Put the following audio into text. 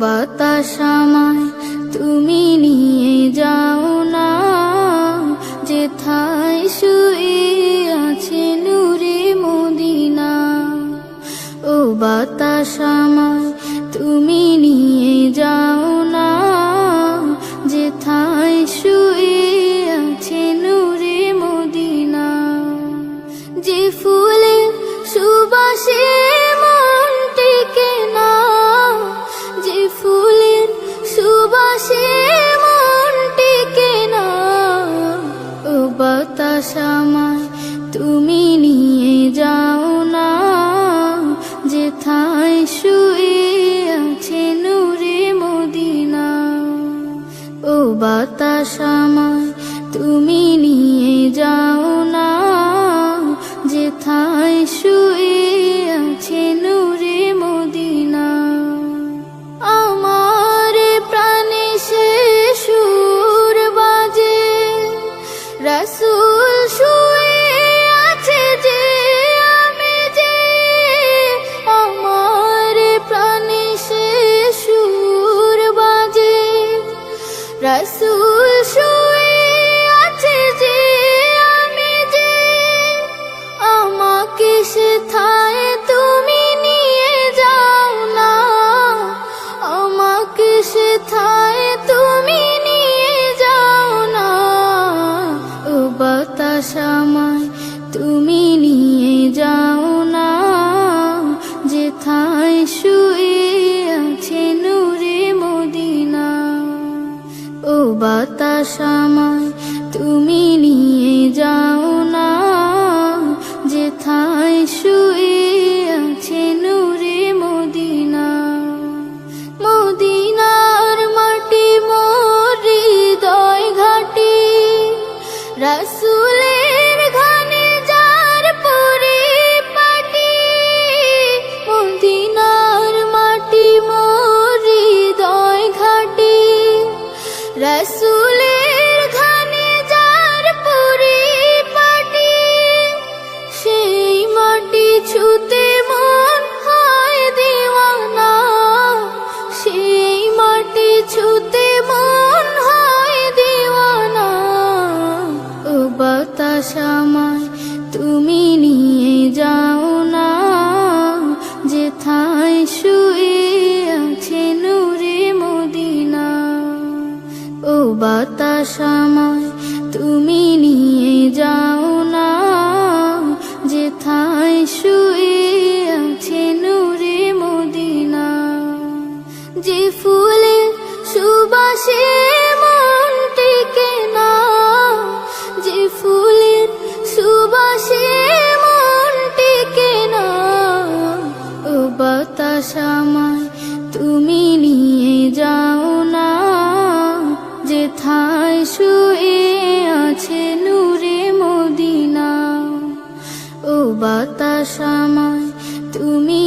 বাতাস আমায় তুমি নিয়ে যাও না, যেথায় শুয়ে আছে নূরে মদিনা। ও বাতাস আমায় তুমি নিয়ে যাও না, যেথায় শুয়ে আছে নূরে মদিনা। যে ফুলের সুবাসে মন টেকে না, যে ফুলের সুবাসে মন টেকে না। ও বাতাস আমায় তুমি নিয়ে যাও না, যেথায় শুয়ে আছে নূরে মদিনা। ও বাতাস আমায় তুমি নিয়ে যাও না, যেথায় শুয়ে আছে নূরে মদিনা। আমার প্রাণে সে সুর বাজে, রাসূল শুয়ে আছে যে আমি যে। আমার প্রাণে সে সুর বাজে, রাসূল শুয়ে আছে যে আমি যে। আমাকে সেথায় তুমি নিয়ে যাও না, আমাকে সেথায় তুমি নিয়ে যাও না। ও বাতাস আমায় তুমি নিয়ে যাও না, যেথায় শুয়ে আছে নূরে মদিনা। ও বাতাস আমায় তুমি নিয়ে যাও না, যেথায় শুয়ে আছে নূরে মদিনা। মদিনার মাটি মোর হৃদয় ঘাটি, রাসূলের ঘানে যার পরিপাটি। মদিনার মাটি মোর হৃদয় ঘাটি, রাসূলের ঘানে যার পরিপাটি। সেই মাটি ছুতে মন হয় দিওয়ানা, সেই মাটি ছুতে মন হয় দিওয়ানা। ও বাতাস আমায় তুমি নিয়ে যাও না, যেথায় শুয়ে আছে নূরে মদিনা। ও বাতাস আমায় তুমি নিয়ে যাও না, যেথায় শুয়ে আছে নূরে মদিনা। যে ফুলের সুবাসে মন টেকে না, যে ফুলের সুবাসে মন টেকে না। ও বাতাস আমায় তুমি নিয়ে যাও না, যেথায় শুয়ে আছে নূরে মদিনা। ও বাতাস আমায় তুমি